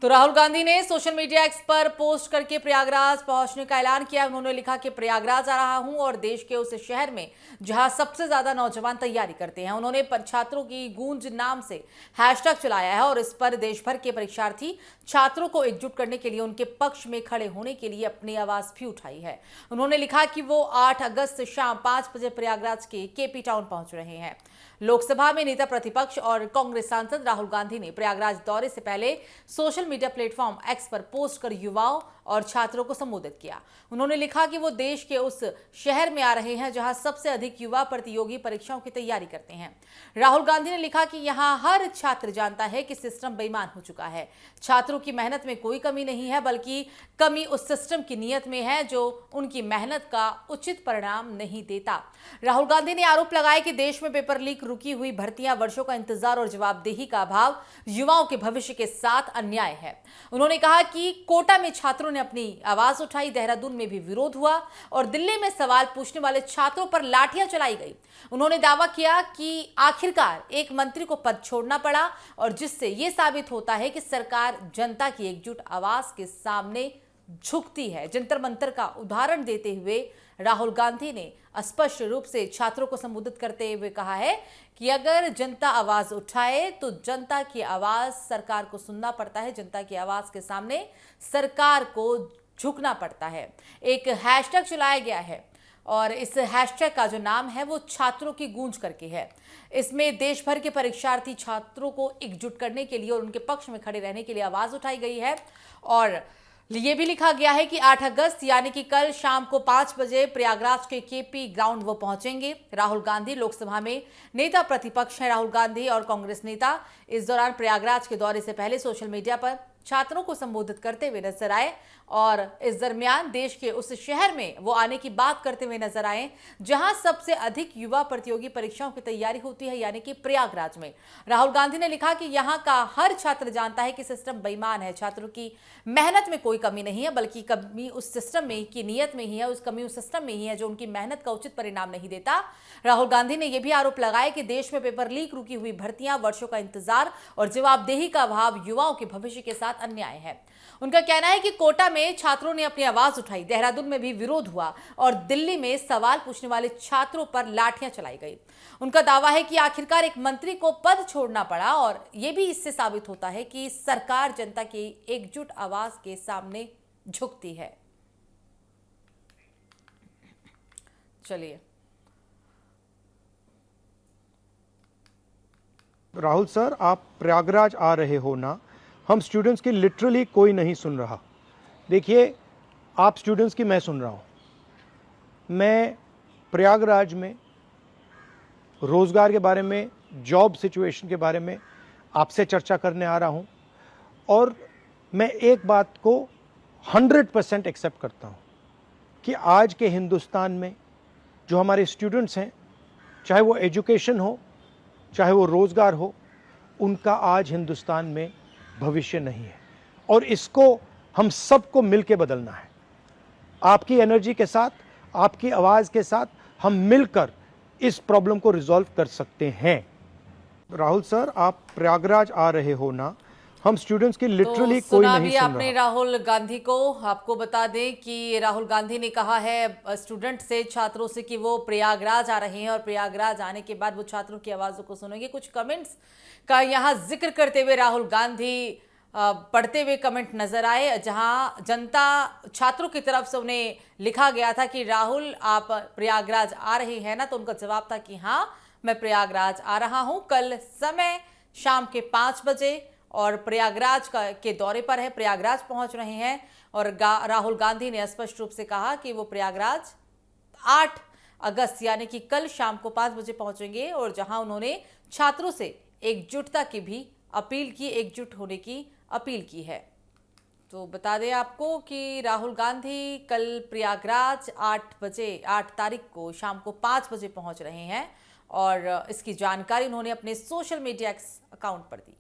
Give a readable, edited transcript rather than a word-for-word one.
तो राहुल गांधी ने social media x पर पोस्ट करके प्रयागराज पहुंचने का ऐलान किया। उन्होंने लिखा कि प्रयागराज आ रहा हूं और देश के उस शहर में जहां सबसे ज्यादा नौजवान तैयारी करते हैं। उन्होंने छात्रों की गूंज नाम से हैशटैग चलाया है और इस पर देश भर के परीक्षार्थी छात्रों को एकजुट करने के लिए उनके पक्ष में खड़े होने के लिए अपनी आवाज भी उठाई है। उन्होंने लिखा कि वो 8 अगस्त शाम 5 बजे प्रयागराज के केपी टाउन पहुंच रहे हैं। लोकसभा में नेता प्रतिपक्ष और कांग्रेस सांसद राहुल गांधी ने प्रयागराज दौरे से पहले सोशल मीडिया प्लेटफॉर्म एक्स पर पोस्ट कर युवाओं और छात्रों को संबोधित किया। उन्होंने लिखा कि वो देश के उस शहर में आ रहे हैं जहां सबसे अधिक युवा प्रतियोगी परीक्षाओं की तैयारी करते हैं। राहुल गांधी ने लिखा कि यहां हर छात्र जानता है कि सिस्टम बेईमान हो चुका है। छात्रों की मेहनत में कोई कमी नहीं है, बल्कि कमी उस सिस्टम की नीयत में है जो उनकी मेहनत का उचित परिणाम नहीं देता। राहुल गांधी ने आरोप लगाया कि देश में पेपर लीक, रुकी हुई भर्तियां, वर्षों का इंतजार और जवाबदेही का अभाव युवाओं के भविष्य के साथ अन्याय है। उन्होंने कहा कि कोटा में छात्रों ने अपनी आवाज उठाई, देहरादून में भी विरोध हुआ और दिल्ली में सवाल पूछने वाले छात्रों पर लाठियां चलाई गई। उन्होंने दावा किया कि आखिरकार एक मंत्री को पद छोड़ना पड़ा और जिससे यह साबित होता है कि सरकार जनता की एकजुट आवाज के सामने झुकती है। जंतर मंतर का उदाहरण देते हुए राहुल गांधी ने स्पष्ट रूप से छात्रों को संबोधित करते हुए कहा है कि अगर जनता आवाज उठाए तो जनता की आवाज सरकार को सुनना पड़ता है, जनता की आवाज के सामने सरकार को झुकना पड़ता है। एक हैशटैग चलाया गया है और इस हैशटैग का जो नाम है वो छात्रों की गूंज करके है। इसमें देश भर के परीक्षार्थी छात्रों को एकजुट करने के लिए और उनके पक्ष में खड़े रहने के लिए आवाज उठाई गई है और ये भी लिखा गया है कि 8 अगस्त यानी कि कल शाम को 5 बजे प्रयागराज के केपी ग्राउंड वो पहुंचेंगे। राहुल गांधी लोकसभा में नेता प्रतिपक्ष हैं। राहुल गांधी और कांग्रेस नेता इस दौरान प्रयागराज के दौरे से पहले सोशल मीडिया पर छात्रों को संबोधित करते हुए नजर आए और इस दरमियान देश के उस शहर में वो आने की बात करते हुए नजर आए जहां सबसे अधिक युवा प्रतियोगी परीक्षाओं की तैयारी होती है, यानी कि प्रयागराज में। राहुल गांधी ने लिखा कि यहां का हर छात्र जानता है कि सिस्टम बेईमान है। छात्रों की मेहनत में कोई कमी नहीं है, बल्कि कमी उस सिस्टम में की नीयत में ही है, उस कमी उस सिस्टम में ही है जो उनकी मेहनत का उचित परिणाम नहीं देता। राहुल गांधी ने यह भी आरोप लगाया कि देश में पेपर लीक, रुकी हुई भर्तियां, वर्षों का इंतजार और जवाबदेही का अभाव युवाओं के भविष्य के साथ अन्याय है। उनका कहना है कि कोटा में छात्रों ने अपनी आवाज उठाई, देहरादून में भी विरोध हुआ और दिल्ली में सवाल पूछने वाले छात्रों पर लाठियां चलाई गई। उनका दावा है कि आखिरकार एक मंत्री को पद छोड़ना पड़ा और यह भी इससे साबित होता है कि सरकार जनता की एकजुट आवाज के सामने झुकती है। चलिए, राहुल सर, आप प्रयागराज आ रहे हो ना? हम स्टूडेंट्स की लिटरली कोई नहीं सुन रहा। देखिए, आप स्टूडेंट्स की मैं सुन रहा हूँ। मैं प्रयागराज में रोज़गार के बारे में, जॉब सिचुएशन के बारे में आपसे चर्चा करने आ रहा हूँ और मैं एक बात को 100% एक्सेप्ट करता हूँ कि आज के हिंदुस्तान में जो हमारे स्टूडेंट्स हैं, चाहे वो एजुकेशन हो, चाहे वो रोज़गार हो, उनका आज हिंदुस्तान में भविष्य नहीं है और इसको हम सबको मिलकर बदलना है। आपकी एनर्जी के साथ, आपकी आवाज़ के साथ हम मिलकर इस प्रॉब्लम को रिजॉल्व कर सकते हैं। राहुल सर, आप प्रयागराज आ रहे हो ना? हम स्टूडेंट्स की लिटरली तो कोई सुना नहीं भी सुन आपने रहा। राहुल गांधी को। आपको बता दें कि राहुल गांधी ने कहा है स्टूडेंट से, छात्रों से कि वो प्रयागराज आ रहे हैं और प्रयागराज आने के बाद वो छात्रों की आवाजों को सुनेंगे। कुछ कमेंट्स का यहाँ जिक्र करते हुए राहुल गांधी पढ़ते हुए कमेंट नजर आए, जहां जनता छात्रों की तरफ से उन्हें लिखा गया था कि राहुल आप प्रयागराज आ रहे हैं ना? तो उनका जवाब था कि हाँ, मैं प्रयागराज आ रहा हूं। कल समय शाम के 5 बजे और प्रयागराज के दौरे पर है, प्रयागराज पहुंच रहे हैं और राहुल गांधी ने स्पष्ट रूप से कहा कि वो प्रयागराज 8 अगस्त यानी कि कल शाम को 5 बजे पहुंचेंगे और जहां उन्होंने छात्रों से एकजुटता की भी अपील की, एकजुट होने की अपील की है। तो बता दें आपको कि राहुल गांधी कल प्रयागराज 8 तारीख को शाम को 5 बजे पहुंच रहे हैं और इसकी जानकारी उन्होंने अपने सोशल मीडिया अकाउंट पर दी।